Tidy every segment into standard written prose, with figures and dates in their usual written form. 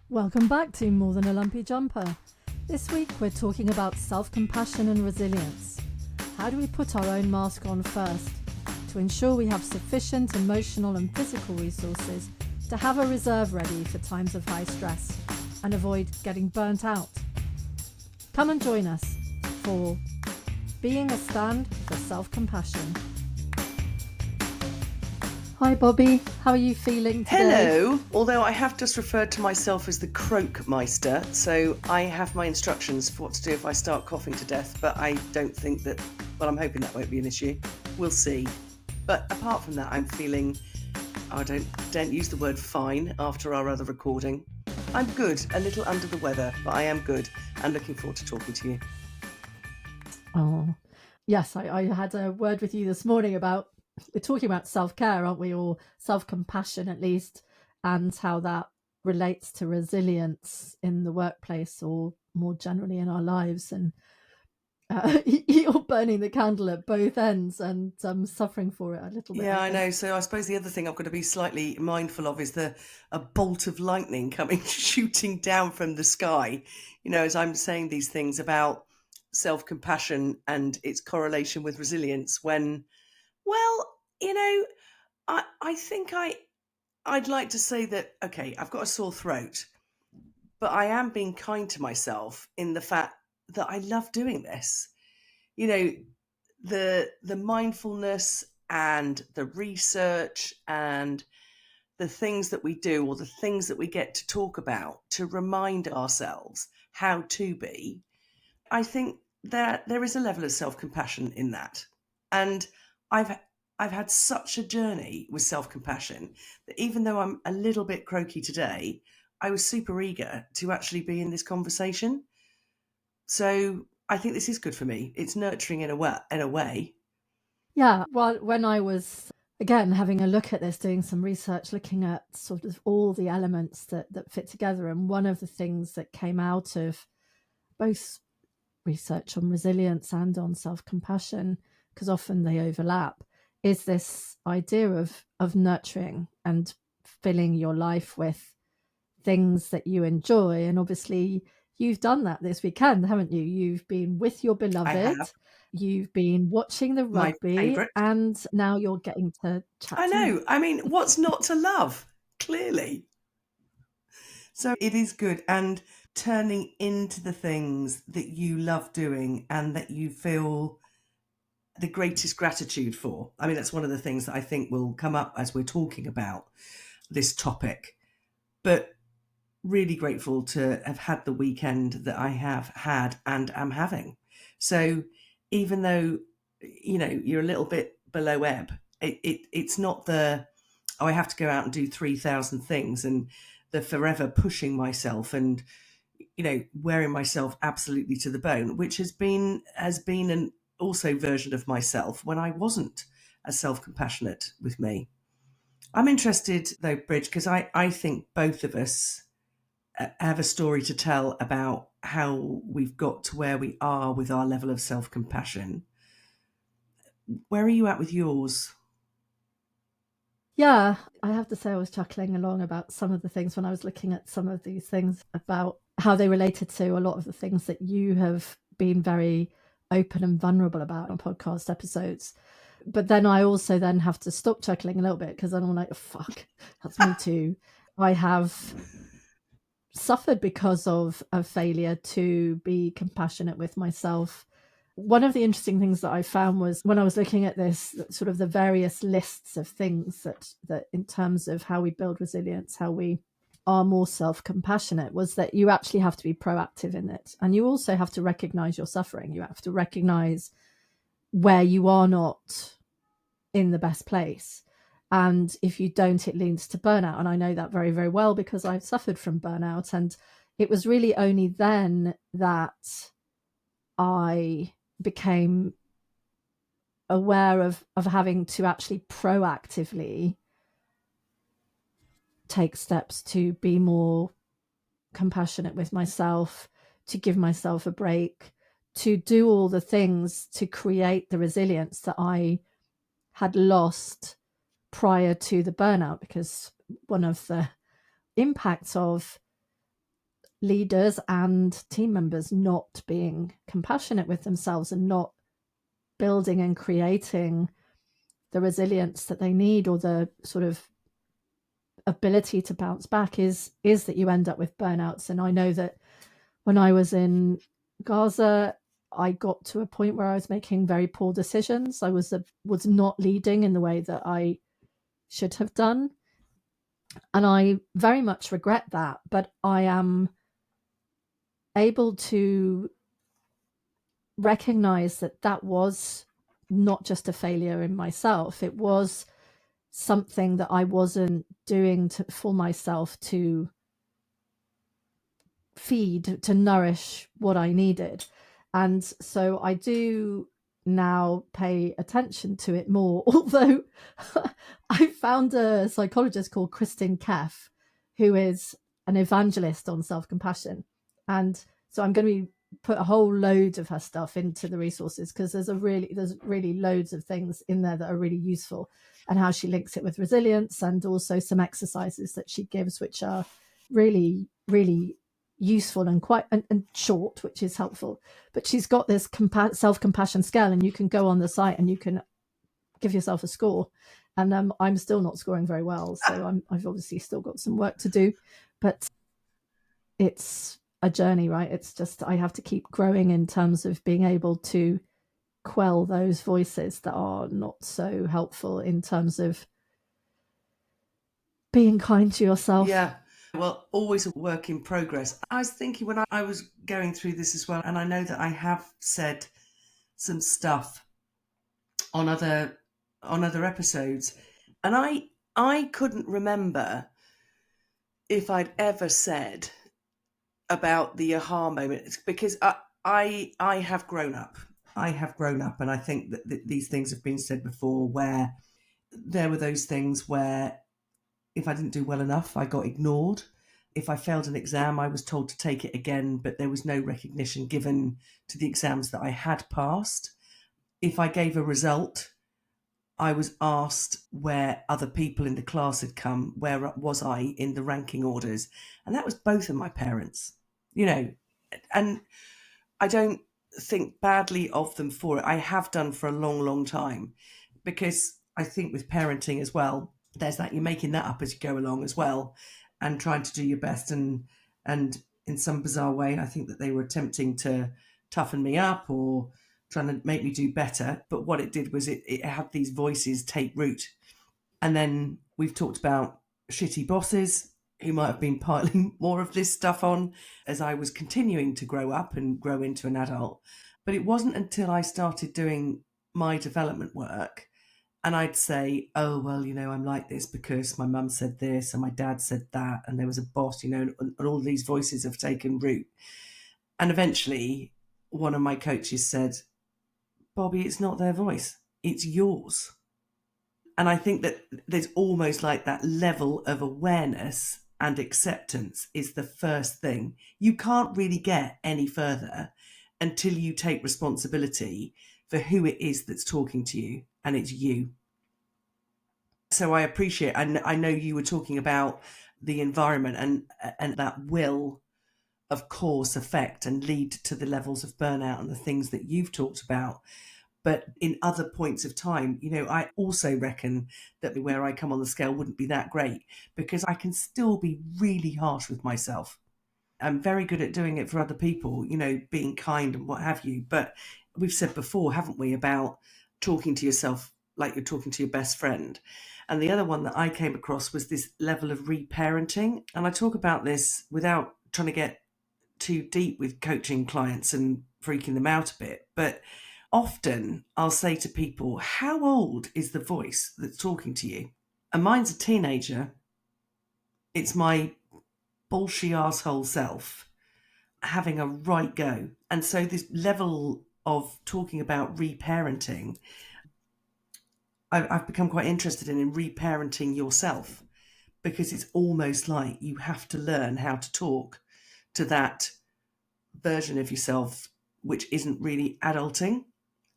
Welcome back to More Than a Lumpy Jumper. This week we're talking about self-compassion and resilience. How do we put our own mask on first to ensure we have sufficient emotional and physical resources to have a reserve ready for times of high stress and avoid getting burnt out? Come and join us for Being a Stand for Self-Compassion. Hi Bobby, how are you feeling today? Hello, although I have just referred to myself as the Croakmeister, so I have my instructions for what to do if I start coughing to death, but I don't think that, well, I'm hoping that won't be an issue. We'll see. But apart from that, I'm feeling, I don't use the word fine after our other recording. I'm good, a little under the weather, but I am good and looking forward to talking to you. Oh, yes, I had a word with you this morning about, we're talking about self-care, aren't we, or self-compassion at least, and how that relates to resilience in the workplace or more generally in our lives. And you're burning the candle at both ends and suffering for it a little bit. Yeah, I know. So I suppose the other thing I've got to be slightly mindful of is a bolt of lightning coming shooting down from the sky, as I'm saying these things about self-compassion and its correlation with resilience when, well, I think I'd like to say that, okay, I've got a sore throat, but I am being kind to myself in the fact that I love doing this. The mindfulness and the research and the things that we do or the things that we get to talk about to remind ourselves how to be, I think that there is a level of self-compassion in that. And I've had such a journey with self-compassion that even though I'm a little bit croaky today, I was super eager to actually be in this conversation. So I think this is good for me. It's nurturing in a way. Yeah, well, when I was, again, having a look at this, doing some research, looking at sort of all the elements that fit together, and one of the things that came out of both research on resilience and on self-compassion, because often they overlap, is this idea of nurturing and filling your life with things that you enjoy. And obviously you've done that this weekend, haven't you? You've been with your beloved, you've been watching the rugby, and now you're getting to chat. I know. I mean, what's not to love? Clearly. So it is good. And turning into the things that you love doing and that you feel the greatest gratitude for. I mean, that's one of the things that I think will come up as we're talking about this topic. But really grateful to have had the weekend that I have had and am having. So even though, you're a little bit below ebb, it's not I have to go out and do 3,000 things and the forever pushing myself and, wearing myself absolutely to the bone, which has been an also version of myself when I wasn't as self-compassionate with me. I'm interested though, Bridge, because I think both of us have a story to tell about how we've got to where we are with our level of self-compassion. Where are you at with yours? Yeah, I have to say I was chuckling along about some of the things when I was looking at some of these things about how they related to a lot of the things that you have been very open and vulnerable about on podcast episodes. But then I also then have to stop chuckling a little bit because I'm like, fuck, that's me too. I have suffered because of a failure to be compassionate with myself. One of the interesting things that I found was when I was looking at this, sort of the various lists of things that in terms of how we build resilience, how we are more self-compassionate, was that you actually have to be proactive in it. And you also have to recognize your suffering. You have to recognize where you are not in the best place. And if you don't, it leads to burnout. And I know that very, very well because I've suffered from burnout. And it was really only then that I became aware of having to actually proactively take steps to be more compassionate with myself, to give myself a break, to do all the things to create the resilience that I had lost prior to the burnout. Because one of the impacts of leaders and team members not being compassionate with themselves and not building and creating the resilience that they need, or the sort of ability to bounce back, is that you end up with burnouts. And I know that when I was in Gaza, I got to a point where I was making very poor decisions. I was not leading in the way that I should have done. And I very much regret that, but I am able to recognize that that was not just a failure in myself. It was something that I wasn't doing for myself to feed, to nourish what I needed. And so I do now pay attention to it more, although I found a psychologist called Kristen Keff, who is an evangelist on self-compassion. And so I'm going to put a whole load of her stuff into the resources, because there's really loads of things in there that are really useful, and how she links it with resilience, and also some exercises that she gives, which are really, really useful and quite and short, which is helpful. But she's got this self-compassion scale, and you can go on the site and you can give yourself a score. And I'm still not scoring very well, so I've obviously still got some work to do, but it's a journey, right? It's just, I have to keep growing in terms of being able to quell those voices that are not so helpful in terms of being kind to yourself. Yeah. Well, always a work in progress. I was thinking when I was going through this as well, and I know that I have said some stuff on other episodes, and I couldn't remember if I'd ever said about the aha moment, because I have grown up. I have grown up, and I think that these things have been said before, where there were those things where if I didn't do well enough, I got ignored. If I failed an exam, I was told to take it again, but there was no recognition given to the exams that I had passed. If I gave a result, I was asked where other people in the class had come, where was I in the ranking orders? And that was both of my parents, and I don't think badly of them for it. I have done for a long, long time, because I think with parenting as well, there's that, you're making that up as you go along as well, and trying to do your best. And in some bizarre way, I think that they were attempting to toughen me up or trying to make me do better. But what it did was it had these voices take root. And then we've talked about shitty bosses who might have been piling more of this stuff on as I was continuing to grow up and grow into an adult. But it wasn't until I started doing my development work, and I'd say, oh, well, I'm like this because my mum said this and my dad said that, and there was a boss, and all these voices have taken root. And eventually one of my coaches said, Bobby, it's not their voice, it's yours. And I think that there's almost like that level of awareness and acceptance is the first thing. You can't really get any further until you take responsibility for who it is that's talking to you, and it's you. So I appreciate, and I know you were talking about the environment, and that will, of course, affect and lead to the levels of burnout and the things that you've talked about. But in other points of time, I also reckon that where I come on the scale wouldn't be that great, because I can still be really harsh with myself. I'm very good at doing it for other people, being kind and what have you. But we've said before, haven't we, about talking to yourself like you're talking to your best friend. And the other one that I came across was this level of reparenting. And I talk about this without trying to get too deep with coaching clients and freaking them out a bit. But often I'll say to people, how old is the voice that's talking to you? And mine's a teenager. It's my bullshit asshole self having a right go. And so this level of talking about reparenting, I've become quite interested in reparenting yourself, because it's almost like you have to learn how to talk to that version of yourself which isn't really adulting,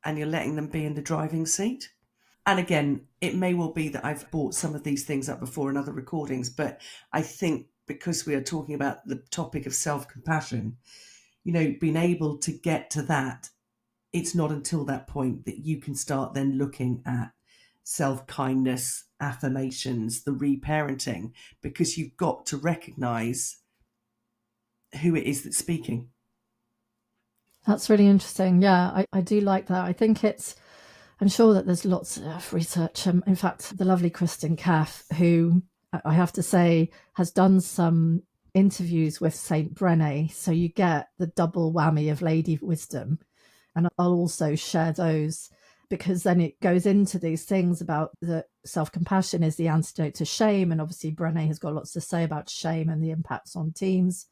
and you're letting them be in the driving seat. And again, it may well be that I've brought some of these things up before in other recordings, but I think because we are talking about the topic of self-compassion, being able to get to that, it's not until that point that you can start then looking at self-kindness, affirmations, the reparenting, because you've got to recognize who it is that's speaking. That's really interesting. Yeah, I do like that. I think I'm sure that there's lots of research. In fact, the lovely Kristen Caff, who I have to say has done some interviews with Saint Brené. So you get the double whammy of lady wisdom. And I'll also share those, because then it goes into these things about that self-compassion is the antidote to shame. And obviously Brené has got lots to say about shame and the impacts on teens,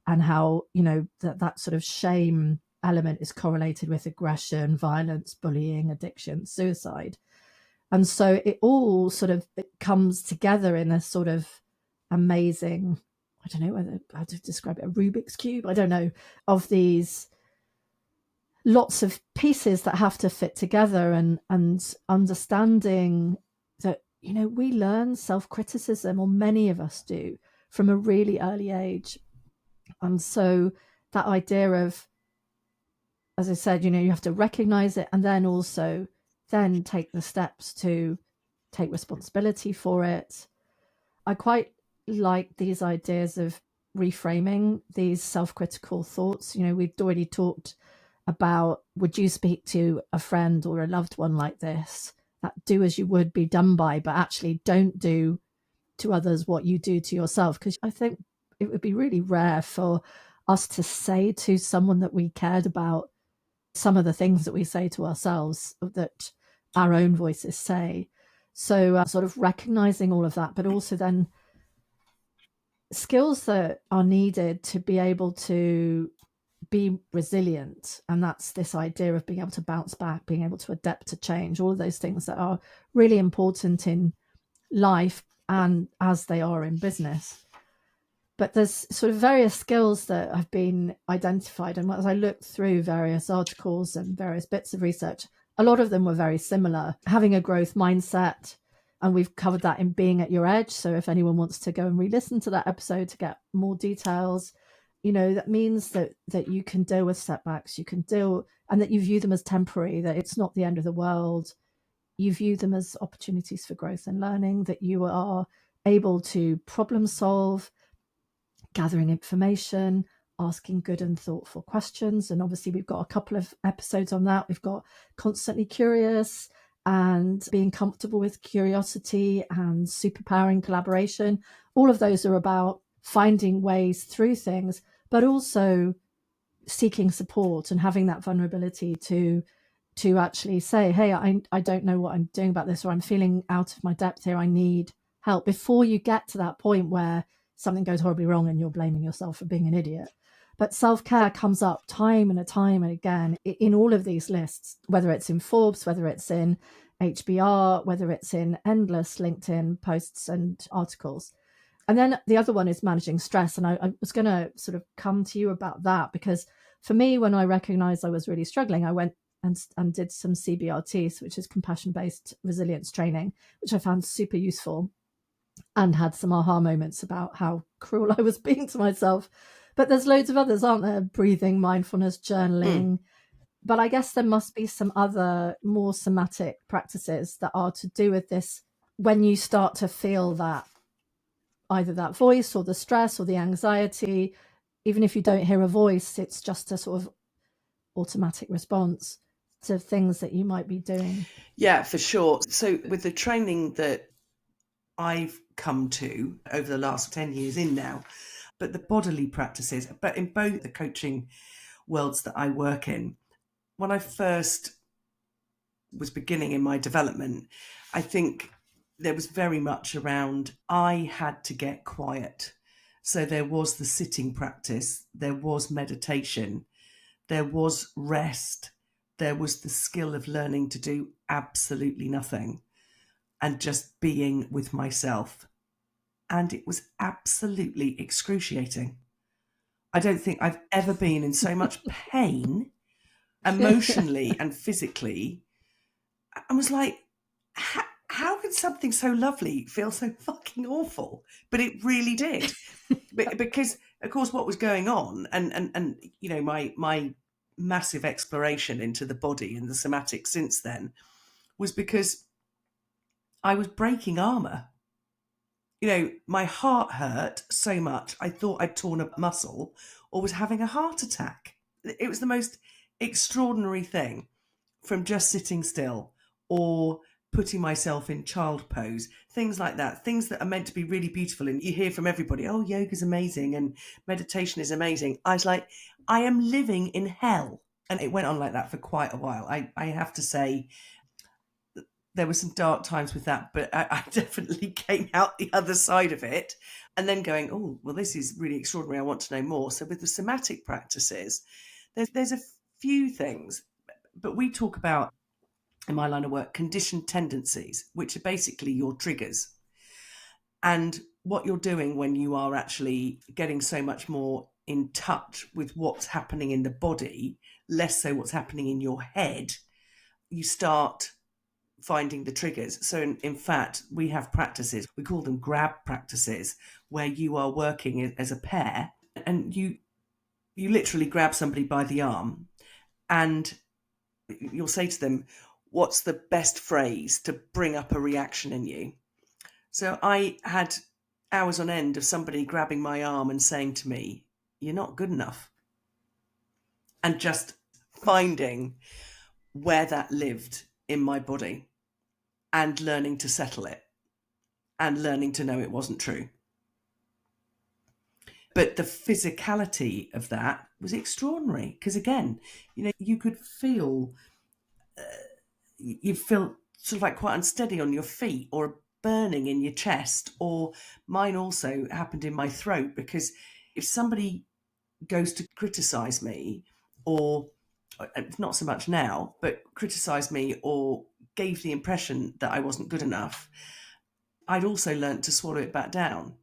and how, that sort of shame element is correlated with aggression, violence, bullying, addiction, suicide. And so it all sort of comes together in a sort of amazing, I don't know how to describe it, a Rubik's Cube, I don't know, of these lots of pieces that have to fit together, and understanding that, we learn self-criticism, or many of us do, from a really early age. And so that idea of, as I said, you have to recognize it, and then also then take the steps to take responsibility for it. I quite like these ideas of reframing these self-critical thoughts. We've already talked about, would you speak to a friend or a loved one like this? That do as you would be done by, but actually don't do to others what you do to yourself. Because I think it would be really rare for us to say to someone that we cared about some of the things that we say to ourselves that our own voices say. So sort of recognizing all of that, but also then skills that are needed to be able to be resilient. And that's this idea of being able to bounce back, being able to adapt to change, all of those things that are really important in life and as they are in business. But there's sort of various skills that have been identified. And as I looked through various articles and various bits of research, a lot of them were very similar. Having a growth mindset, and we've covered that in Being at Your Edge. So if anyone wants to go and re-listen to that episode to get more details, that means that you can deal with setbacks, you can deal, and that you view them as temporary, that it's not the end of the world. You view them as opportunities for growth and learning, that you are able to problem solve, gathering information, asking good and thoughtful questions. And obviously we've got a couple of episodes on that. We've got constantly curious and being comfortable with curiosity and superpowering collaboration. All of those are about finding ways through things, but also seeking support and having that vulnerability to actually say, hey, I don't know what I'm doing about this, or I'm feeling out of my depth here, I need help, before you get to that point where something goes horribly wrong and you're blaming yourself for being an idiot. But self-care comes up time and again in all of these lists, whether it's in Forbes, whether it's in HBR, whether it's in endless LinkedIn posts and articles. And then the other one is managing stress. And I was going to sort of come to you about that, because for me, when I recognized I was really struggling, I went and did some CBRT, which is compassion-based resilience training, which I found super useful, and had some aha moments about how cruel I was being to myself. But there's loads of others, aren't there? Breathing, mindfulness, journaling. But I guess there must be some other more somatic practices that are to do with this. When you start to feel that, either that voice or the stress or the anxiety, even if you don't hear a voice, it's just a sort of automatic response to things that you might be doing. Yeah, for sure. So with the training that I've come to over the last 10 years in now, but the bodily practices, but in both the coaching worlds that I work in, when I first was beginning in my development, I think there was very much around, I had to get quiet. So there was the sitting practice, there was meditation, there was rest, there was the skill of learning to do absolutely nothing and just being with myself. And it was absolutely excruciating. I don't think I've ever been in so much pain, emotionally and physically. I was like, how could something so lovely feel so fucking awful? But it really did. Because, of course, what was going on, and you know, my massive exploration into the body and the somatic since then was because I was breaking armor. You know, my heart hurt so much I thought I'd torn a muscle or was having a heart attack. It was the most extraordinary thing, from just sitting still or putting myself in child pose, things like that, things that are meant to be really beautiful. And you hear from everybody, oh, yoga's amazing and meditation is amazing. I was like, I am living in hell. And it went on like that for quite a while. I have to say, there were some dark times with that, but I definitely came out the other side of it. And then going, oh, well, this is really extraordinary. I want to know more. So with the somatic practices, there's a few things, but we talk about, in my line of work, conditioned tendencies, which are basically your triggers. And what you're doing when you are actually getting so much more in touch with what's happening in the body, less so what's happening in your head, you start finding the triggers. So in fact, we have practices, we call them grab practices, where you are working as a pair and you literally grab somebody by the arm and you'll say to them, what's the best phrase to bring up a reaction in you? So I had hours on end of somebody grabbing my arm and saying to me, you're not good enough. And just finding where that lived in my body and learning to settle it and learning to know it wasn't true. But the physicality of that was extraordinary because, again, you know, you could feel, you feel sort of like quite unsteady on your feet or burning in your chest, or mine also happened in my throat, because if somebody goes to criticize me, or not so much now, but criticize me or gave the impression that I wasn't good enough, I'd also learnt to swallow it back down.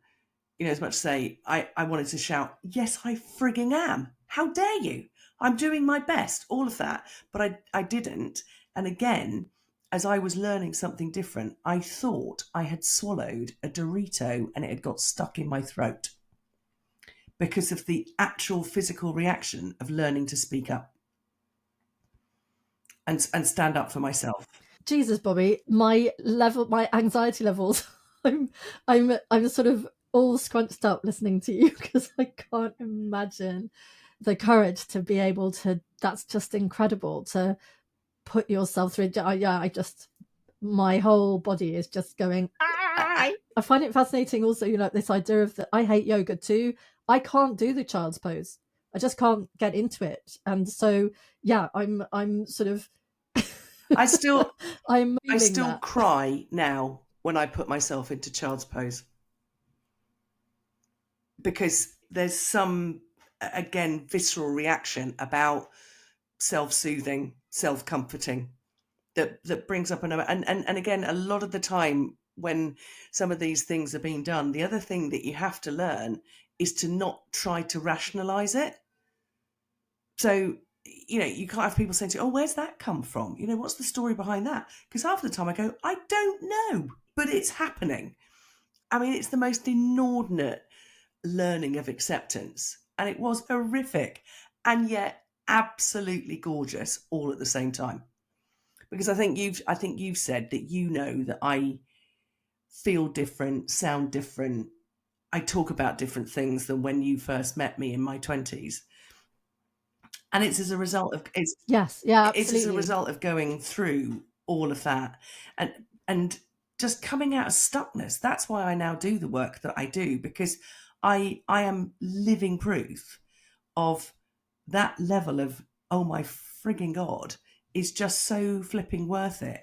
You know, as much as say, I wanted to shout, yes, I frigging am. How dare you? I'm doing my best, all of that. But I didn't. And again, as I was learning something different, I thought I had swallowed a Dorito and it had got stuck in my throat because of the actual physical reaction of learning to speak up and stand up for myself. Jesus, Bobby, my anxiety levels, I'm sort of all scrunched up listening to you because I can't imagine the courage to be able to, that's just incredible, to put yourself through. I just, my whole body is just going, I find it fascinating also, you know, this idea of that. I hate yoga too. I can't do the child's pose. I just can't get into it. And so, yeah, I'm sort of, I still that. cry now when I put myself into child's pose, because there's some, again, visceral reaction about self-soothing, self-comforting that brings up another. And again, a lot of the time when some of these things are being done, the other thing that you have to learn is to not try to rationalize it. So, you know, you can't have people saying to you, oh, where's that come from? You know, what's the story behind that? Because half the time I go, I don't know, but it's happening. I mean, it's the most inordinate learning of acceptance. And it was horrific and yet absolutely gorgeous all at the same time. Because I think you've said that, you know, that I feel different, sound different. I talk about different things than when you first met me in my 20s. And it's as a result of yes, yeah, absolutely. It's as a result of going through all of that and just coming out of stuckness. That's why I now do the work that I do, because I am living proof of that level of, oh my frigging God, is just so flipping worth it,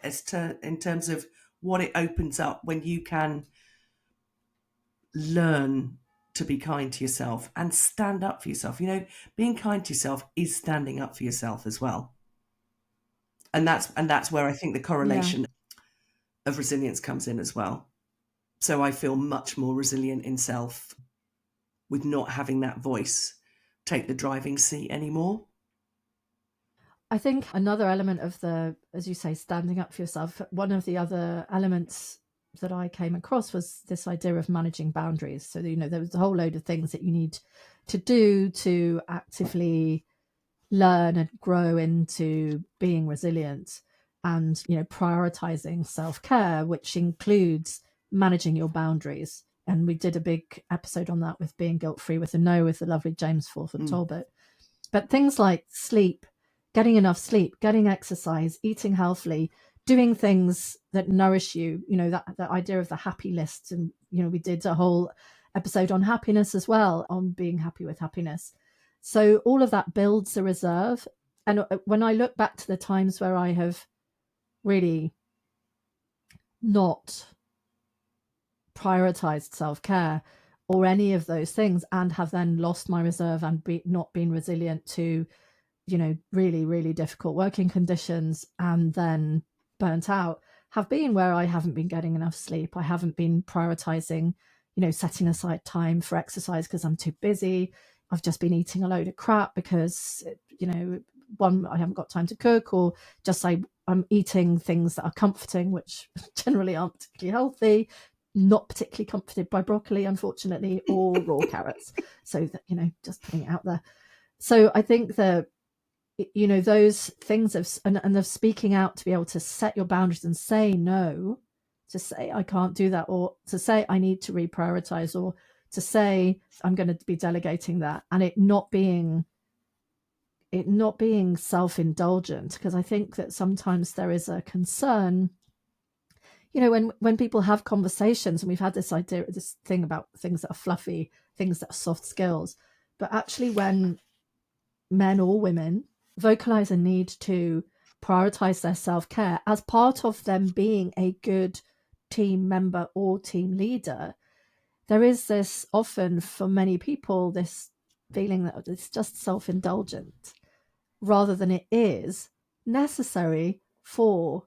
in terms of what it opens up when you can learn to be kind to yourself and stand up for yourself. You know, being kind to yourself is standing up for yourself as well. And that's where I think the correlation of resilience comes in as well. So I feel much more resilient in self with not having that voice take the driving seat anymore. I think another element of the, as you say, standing up for yourself, one of the other elements that I came across was this idea of managing boundaries. So, there was a whole load of things that you need to do to actively learn and grow into being resilient, and, prioritizing self-care, which includes managing your boundaries. And we did a big episode on that with Being Guilt-Free with a No with the lovely James Fulford Talbot. But things like sleep, getting enough sleep, getting exercise, eating healthily, doing things that nourish you, that idea of the happy list. And, we did a whole episode on happiness as well, on being happy with happiness. So all of that builds a reserve. And when I look back to the times where I have really not prioritized self-care or any of those things, and have then lost my reserve and not been resilient to, really, really difficult working conditions, and then burnt out, have been where I haven't been getting enough sleep. I haven't been prioritizing, setting aside time for exercise because I'm too busy. I've just been eating a load of crap because, one, I haven't got time to cook, or just I'm eating things that are comforting, which generally aren't particularly healthy, not particularly comforted by broccoli, unfortunately, or raw carrots. So that, just putting it out there. So I think that, those things of speaking out to be able to set your boundaries and say no, to say I can't do that, or to say I need to reprioritize, or to say I'm going to be delegating that, and it not being self-indulgent, because I think that sometimes there is a concern, when people have conversations, and we've had this thing about things that are fluffy, things that are soft skills, but actually when men or women vocalize a need to prioritize their self-care as part of them being a good team member or team leader, there is this, often for many people, this feeling that it's just self-indulgent rather than it is necessary for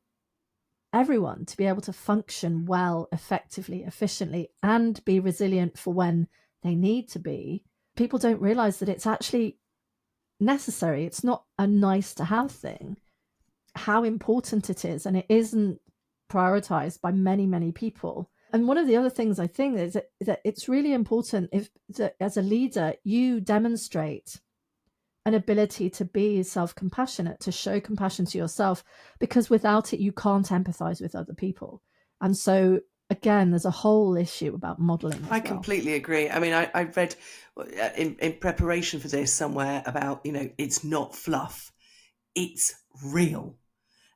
everyone to be able to function well, effectively, efficiently, and be resilient for when they need to be. People don't realize that it's actually necessary. It's not a nice to have thing. How important it is, and it isn't prioritized by many, many people. And one of the other things I think is that it's really important that as a leader, you demonstrate an ability to be self-compassionate, to show compassion to yourself, because without it, you can't empathize with other people. And so, again, there's a whole issue about modeling. I completely agree. I mean, I read in preparation for this somewhere about, it's not fluff, it's real.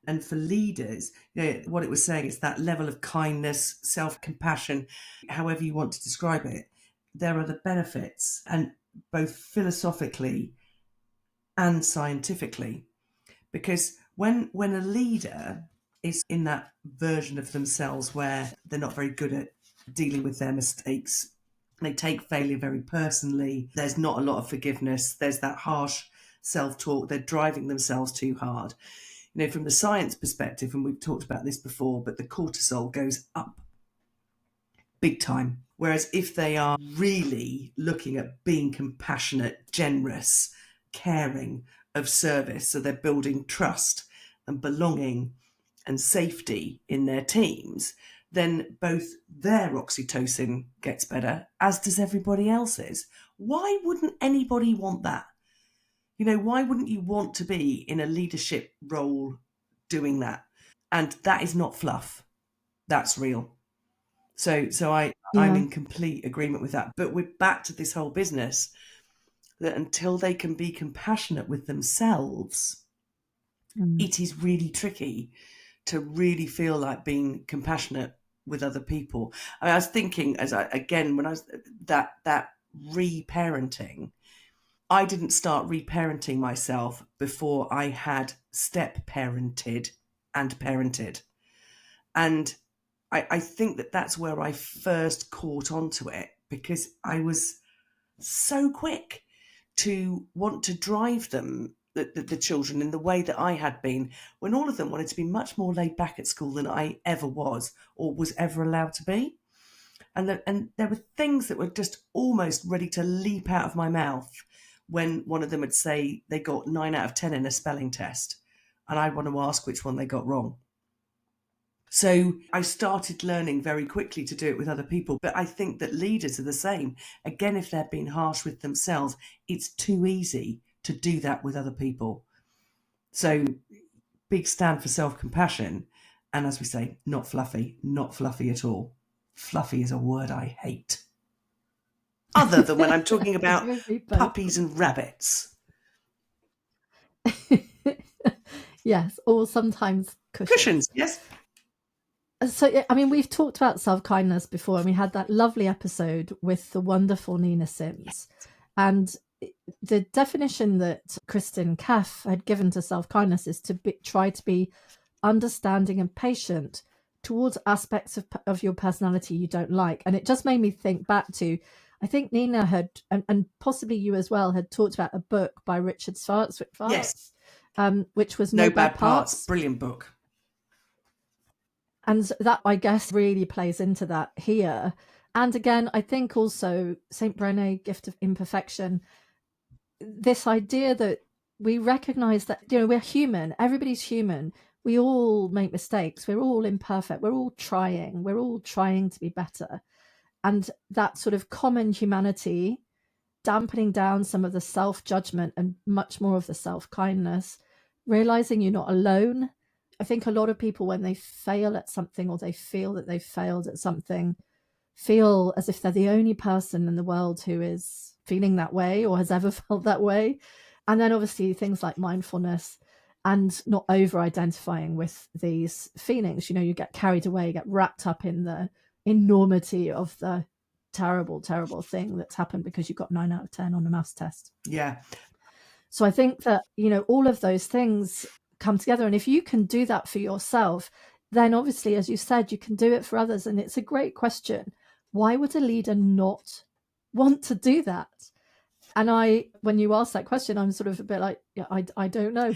And for leaders, what it was saying is that level of kindness, self-compassion, however you want to describe it, there are the benefits, and both philosophically and scientifically. Because when a leader is in that version of themselves where they're not very good at dealing with their mistakes, they take failure very personally, there's not a lot of forgiveness, there's that harsh self-talk, they're driving themselves too hard. From the science perspective, and we've talked about this before, but the cortisol goes up big time. Whereas if they are really looking at being compassionate, generous, caring, of service, so they're building trust and belonging and safety in their teams, then both their oxytocin gets better, as does everybody else's. Why wouldn't anybody want that? Why wouldn't you want to be in a leadership role doing that? And that is not fluff. That's real. So I'm in complete agreement with that. But we're back to this whole business that until they can be compassionate with themselves, it is really tricky to really feel like being compassionate with other people. I was thinking, when I was that reparenting, I didn't start reparenting myself before I had step-parented and parented. And I think that's where I first caught onto it, because I was so quick to want to drive them, the children, in the way that I had been, when all of them wanted to be much more laid back at school than I ever was or was ever allowed to be. And there were things that were just almost ready to leap out of my mouth when one of them would say they got 9 out of 10 in a spelling test. and I want to ask which one they got wrong. So I started learning very quickly to do it with other people. But I think that leaders are the same. Again, if they're being harsh with themselves, it's too easy to do that with other people. So big stand for self-compassion. And as we say, not fluffy at all. Fluffy is a word I hate. Other than when I'm talking about puppies and rabbits. Yes, or sometimes Cushions, yes. So, I mean, we've talked about self-kindness before, and we had that lovely episode with the wonderful Nina Sims. And the definition that Kristin Keff had given to self-kindness is to try to be understanding and patient towards aspects of your personality you don't like. And it just made me think back to, I think Nina had, and possibly you as well, had talked about a book by Richard Schwartz, yes, which was No Bad Parts. Brilliant book. And that, I guess, really plays into that here. And again, I think also St. Brené, Gift of Imperfection, this idea that we recognize that, we're human. Everybody's human. We all make mistakes. We're all imperfect. We're all trying to be better. And that sort of common humanity, dampening down some of the self-judgment and much more of the self-kindness, realizing you're not alone. I think a lot of people, when they fail at something or they feel that they've failed at something, feel as if they're the only person in the world who is feeling that way or has ever felt that way. And then obviously things like mindfulness and not over-identifying with these feelings. You get carried away, you get wrapped up in the enormity of the terrible, terrible thing that's happened because you got 9 out of 10 on a maths test. Yeah. So I think that, all of those things come together. And if you can do that for yourself, then obviously, as you said, you can do it for others. And it's a great question. Why would a leader not want to do that? And when you ask that question, I'm sort of a bit like, yeah, I don't know.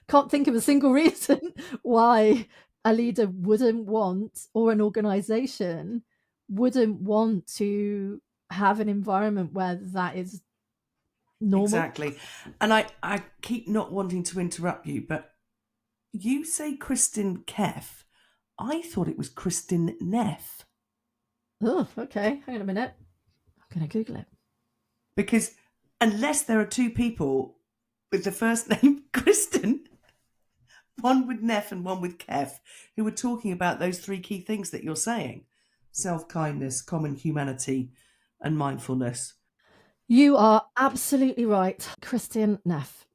Can't think of a single reason why a leader wouldn't want, or an organization wouldn't want to have an environment where that is normal. Exactly. And I keep not wanting to interrupt you, but you say Kristin Keff. I thought it was Kristin Neff. Oh, okay. Hang on a minute. I'm going to Google it. Because unless there are two people with the first name Kristin, one with Neff and one with Keff, who were talking about those three key things that you're saying: self-kindness, common humanity, and mindfulness. You are absolutely right, Kristin Neff.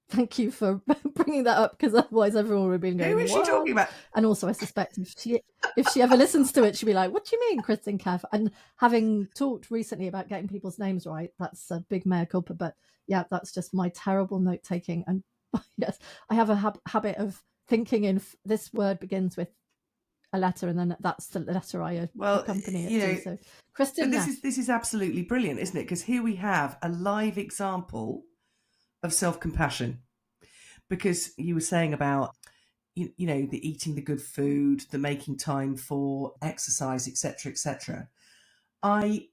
Thank you for bringing that up, because otherwise everyone would be going, who is she talking about? And also, I suspect if she ever listens to it, she'll be like, what do you mean, Kristin Keff? And having talked recently about getting people's names right, that's a big mea culpa. But yeah, that's just my terrible note taking. And yes, I have a habit of thinking in this word begins with a letter, and then that's the letter I accompany it to. So, Kristin Neff. This is absolutely brilliant, isn't it? Because here we have a live example of self-compassion, because you were saying about the eating the good food, the making time for exercise, etc. I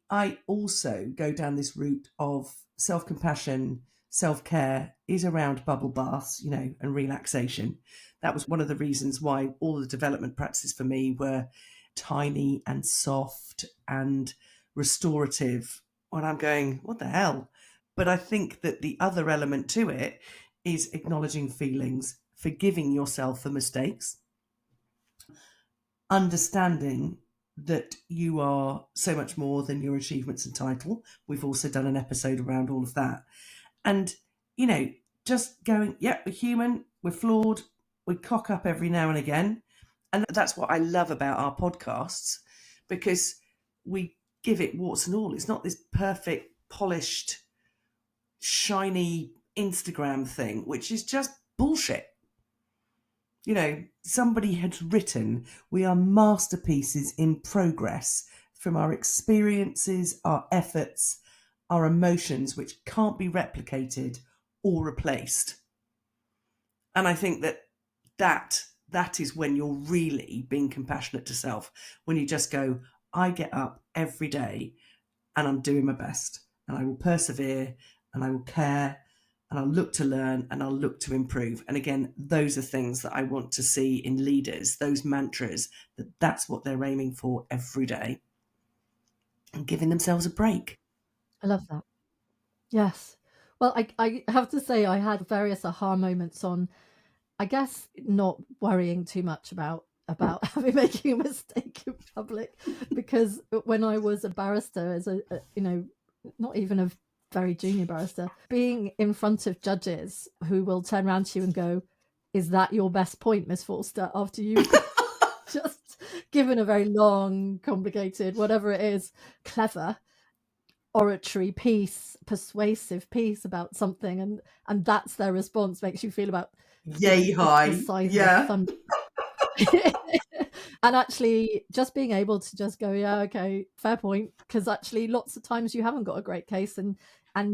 also go down this route of self-compassion. Self-care is around bubble baths, and relaxation. That was one of the reasons why all the development practices for me were tiny and soft and restorative, when I'm going, what the hell? But I think that the other element to it is acknowledging feelings, forgiving yourself for mistakes, understanding that you are so much more than your achievements and title. We've also done an episode around all of that. And, just going, yeah, we're human, we're flawed, we cock up every now and again. And that's what I love about our podcasts, because we give it warts and all. It's not this perfect, polished, shiny Instagram thing, which is just bullshit. Somebody had written, we are masterpieces in progress from our experiences, our efforts, our emotions, which can't be replicated or replaced. And I think that is when you're really being compassionate to self, when you just go, I get up every day and I'm doing my best, and I will persevere, and I will care, and I'll look to learn, and I'll look to improve. And again, those are things that I want to see in leaders, those mantras, that's what they're aiming for every day, and giving themselves a break. I love that. Yes. Well, I have to say I had various aha moments on, I guess, not worrying too much about having making a mistake in public, because when I was a barrister, as a not even a very junior barrister, being in front of judges who will turn around to you and go, "Is that your best point, Miss Forster?" After you've just given a very long, complicated, whatever it is, clever oratory piece, persuasive piece about something, and that's their response, makes you feel about Yay high. the size Yeah. of thunder. And actually just being able to just go, yeah, okay, fair point, because actually lots of times you haven't got a great case, and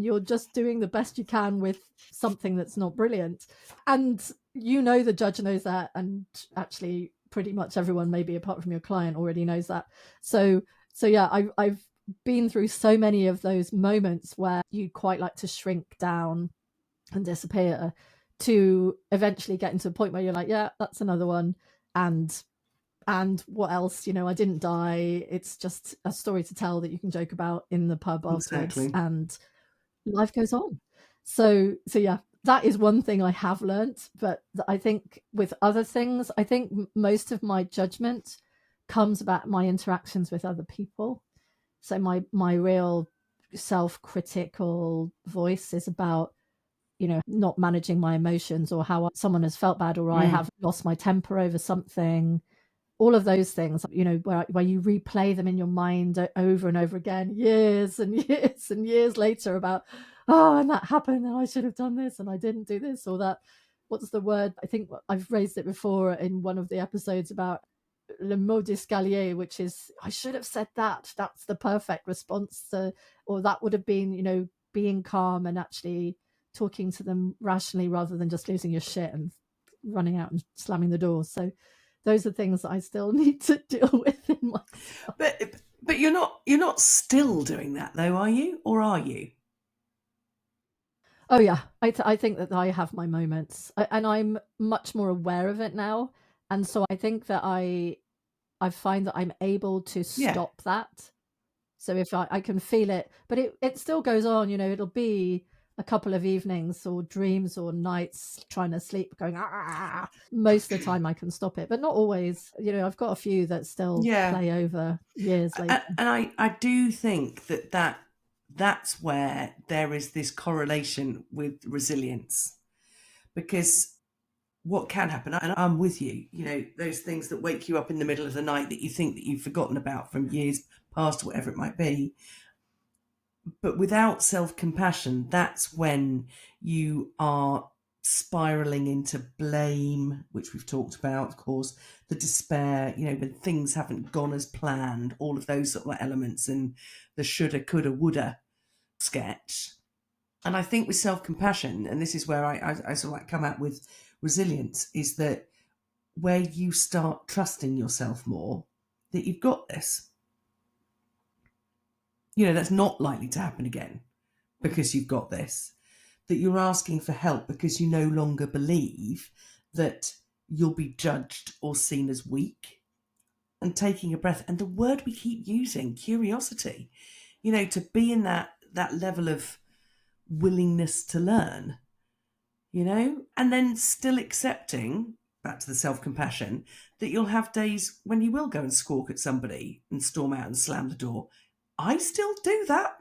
you're just doing the best you can with something that's not brilliant, and the judge knows that, and actually pretty much everyone, maybe apart from your client, already knows that. So yeah, I've been through so many of those moments where you quite like to shrink down and disappear, to eventually get into a point where you're like, yeah, that's another one, and what else, I didn't die, it's just a story to tell that you can joke about in the pub afterwards, Exactly. and life goes on. So yeah, that is one thing I have learnt. But I think with other things, I think most of my judgment comes about my interactions with other people. So my real self-critical voice is about, not managing my emotions, or how someone has felt bad, or I have lost my temper over something. All of those things, where you replay them in your mind over and over again, years and years and years later, about, oh, and that happened, and I should have done this, and I didn't do this, or that. What's the word? I think I've raised it before in one of the episodes about le mot d'escalier, which is, I should have said that. That's the perfect response to, or that would have been, being calm and actually talking to them rationally, rather than just losing your shit and running out and slamming the door. So those are things that I still need to deal with in myself. But you're not still doing that though, are you? Or are you? Oh yeah, I think that I have my moments, and I'm much more aware of it now, and so I think that I find that I'm able to stop that. So if I can feel it, but it still goes on, it'll be a couple of evenings or dreams or nights trying to sleep going, ah. Most of the time I can stop it, but not always. I've got a few that still play over years later. And I do think that's where there is this correlation with resilience, because what can happen, and I'm with you, those things that wake you up in the middle of the night that you think that you've forgotten about from years past, or whatever it might be. But without self-compassion, that's when you are spiraling into blame, which we've talked about, of course, the despair, when things haven't gone as planned, all of those sort of elements, and the shoulda, coulda, woulda sketch. And I think with self-compassion, and this is where I sort of like come out with resilience, is that where you start trusting yourself more, that you've got this. That's not likely to happen again because you've got this. That you're asking for help because you no longer believe that you'll be judged or seen as weak. And taking a breath, and the word we keep using, curiosity, to be in that level of willingness to learn, and then still accepting, back to the self-compassion, that you'll have days when you will go and squawk at somebody and storm out and slam the door. I still do that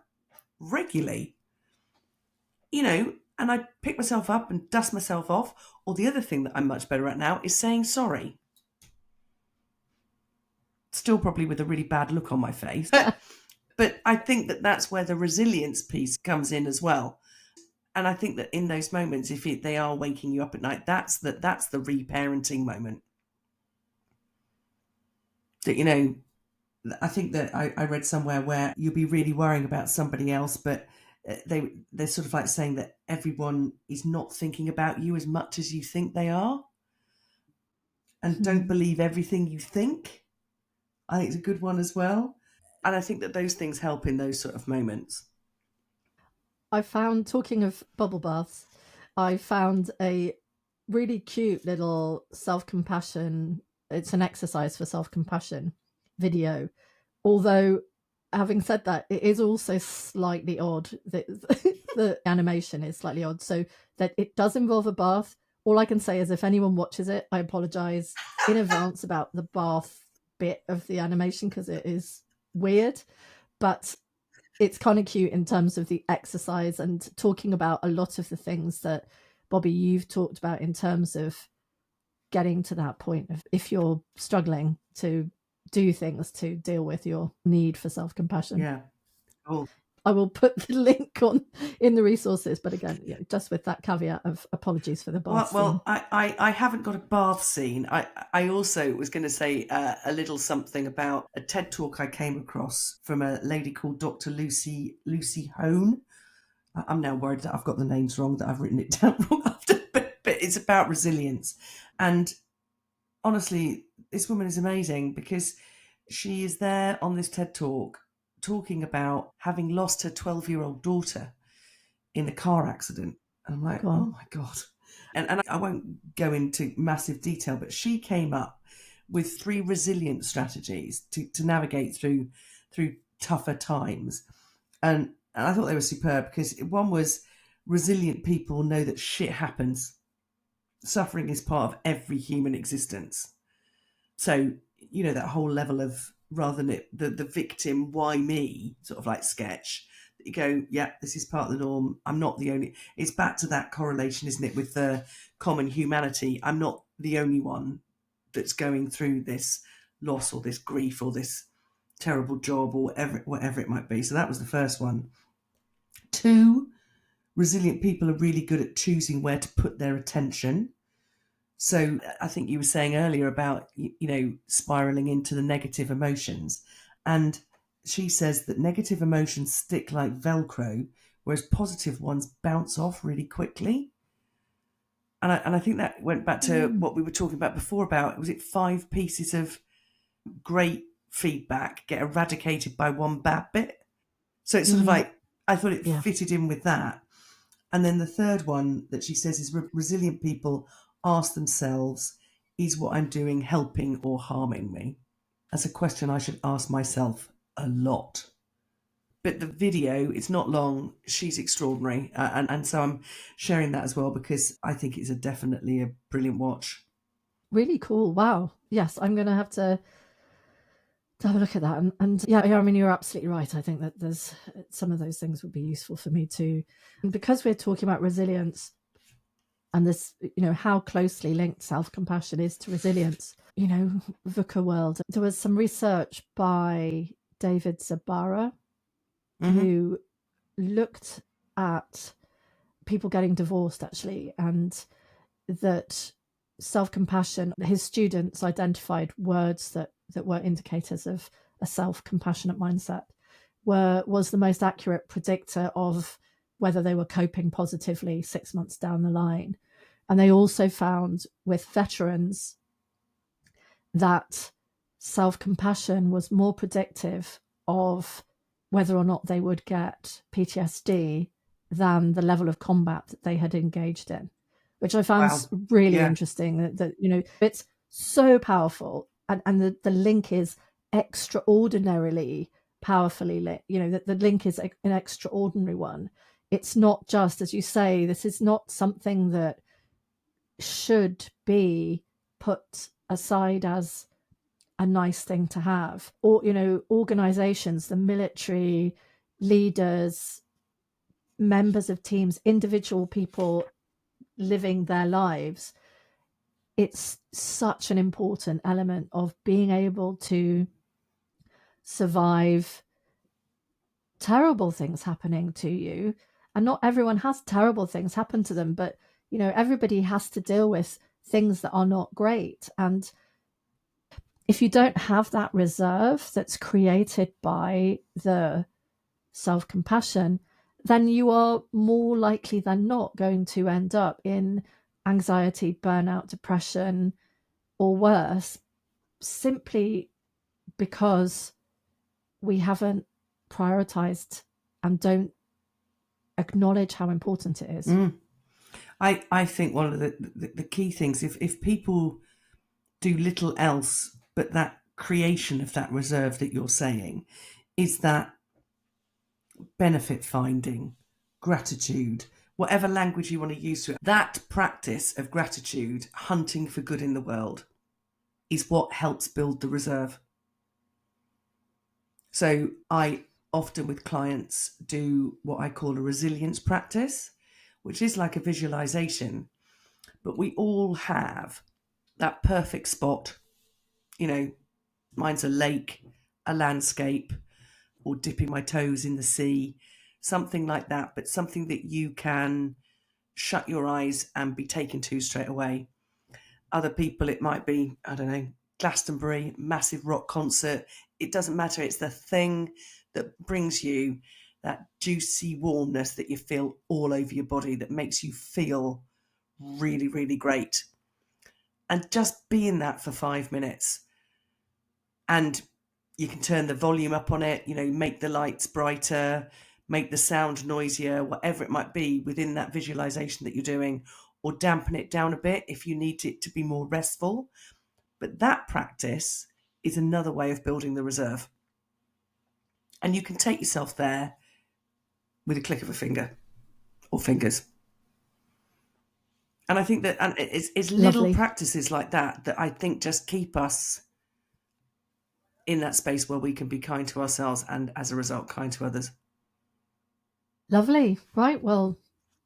regularly, and I pick myself up and dust myself off. Or the other thing that I'm much better at now is saying sorry. Still probably with a really bad look on my face. But I think that that's where the resilience piece comes in as well. And I think that in those moments, if they are waking you up at night, that's the reparenting moment. That, I think that I read somewhere where you'll be really worrying about somebody else, but they're sort of like saying that everyone is not thinking about you as much as you think they are. And don't believe everything you think. I think it's a good one as well. And I think that those things help in those sort of moments. I found, talking of bubble baths, I found a really cute little self-compassion, it's an exercise for self-compassion video. Although, having said that, it is also slightly odd. The animation is slightly odd. So that it does involve a bath. All I can say is if anyone watches it, I apologize in advance about the bath bit of the animation because it is weird. But it's kind of cute in terms of the exercise and talking about a lot of the things that, Bobby, you've talked about in terms of getting to that point of if you're struggling to do things to deal with your need for self-compassion. Yeah. Cool. I will put the link on in the resources, but again, just with that caveat of apologies for the bath scene. Well, I haven't got a bath scene. I also was going to say a little something about a TED talk I came across from a lady called Dr. Lucy Hone. I'm now worried that I've got the names wrong, that I've written it down wrong after, but it's about resilience. And honestly, this woman is amazing because she is there on this TED talk talking about having lost her 12-year-old daughter in a car accident. And I'm like, oh my God. And I won't go into massive detail, but she came up with 3 resilient strategies to navigate through tougher times. And I thought they were superb because one was resilient people know that shit happens. Suffering is part of every human existence. So, you know, that whole level of, rather than the victim, why me, sort of like sketch, you go, yeah, this is part of the norm. I'm not the only, it's back to that correlation, isn't it, with the common humanity. I'm not the only one that's going through this loss or this grief or this terrible job or whatever it might be. So that was the first one. 2, resilient people are really good at choosing where to put their attention. So I think you were saying earlier about, spiraling into the negative emotions. And she says that negative emotions stick like Velcro, whereas positive ones bounce off really quickly. And I think that went back to what we were talking about before about, was it 5 pieces of great feedback get eradicated by one bad bit? So it's sort of like, I thought it fitted in with that. And then the third one that she says is resilient people ask themselves, is what I'm doing helping or harming me? That's a question I should ask myself a lot. But the video, it's not long. She's extraordinary. And so I'm sharing that as well because I think it's definitely a brilliant watch. Really cool. Wow. Yes, I'm going to have to have a look at that. And yeah, I mean, you're absolutely right. I think that there's some of those things would be useful for me too. And because we're talking about resilience and this, how closely linked self-compassion is to resilience, VUCA world, there was some research by David Zabara who looked at people getting divorced actually, and that self-compassion, his students identified words that were indicators of a self-compassionate mindset, was the most accurate predictor of whether they were coping positively 6 months down the line. And they also found with veterans that self-compassion was more predictive of whether or not they would get PTSD than the level of combat that they had engaged in, which I found really interesting. That it's so powerful, and the link is extraordinarily powerfully lit. That the link is an extraordinary one. It's not just, as you say, this is not something that should be put aside as a nice thing to have. Or, organizations, the military, leaders, members of teams, individual people living their lives, it's such an important element of being able to survive terrible things happening to you. And not everyone has terrible things happen to them, but everybody has to deal with things that are not great. And if you don't have that reserve that's created by the self-compassion, then you are more likely than not going to end up in anxiety, burnout, depression, or worse, simply because we haven't prioritized and don't acknowledge how important it is. I think one of the key things, if people do little else but that creation of that reserve that you're saying, is that benefit finding, gratitude, whatever language you want to use to it, that practice of gratitude, hunting for good in the world, is what helps build the reserve. So I often with clients do what I call a resilience practice, which is like a visualization, but we all have that perfect spot. You know, mine's a lake, a landscape, or dipping my toes in the sea, something like that, but something that you can shut your eyes and be taken to straight away. Other people, it might be, I don't know, Glastonbury, massive rock concert. It doesn't matter. It's the thing that brings you that juicy warmness that you feel all over your body, that makes you feel really, really great. And just be in that for 5 minutes. And you can turn the volume up on it, make the lights brighter, make the sound noisier, whatever it might be within that visualization that you're doing, or dampen it down a bit if you need it to be more restful. But that practice is another way of building the reserve. And you can take yourself there with a click of a finger or fingers. And I think that it's little practices like that I think just keep us in that space where we can be kind to ourselves and, as a result, kind to others. Lovely. Right. Well,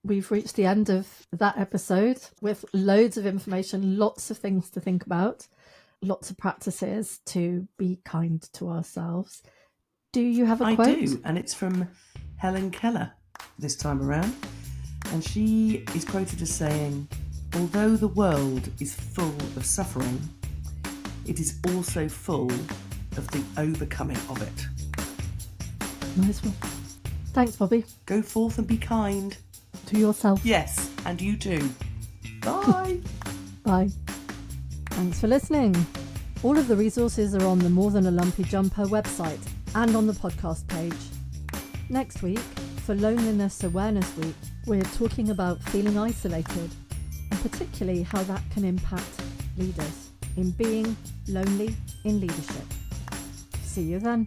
we've reached the end of that episode with loads of information, lots of things to think about, lots of practices to be kind to ourselves. Do you have a quote? I do, and it's from Helen Keller this time around. And she is quoted as saying, "Although the world is full of suffering, it is also full of the overcoming of it." Nice one. Thanks, Bobby. Go forth and be kind. To yourself. Yes, and you too. Bye. Bye. Thanks for listening. All of the resources are on the More Than a Lumpy Jumper website and on the podcast page. Next week, for Loneliness Awareness Week, we're talking about feeling isolated, and particularly how that can impact leaders in being lonely in leadership. See you then.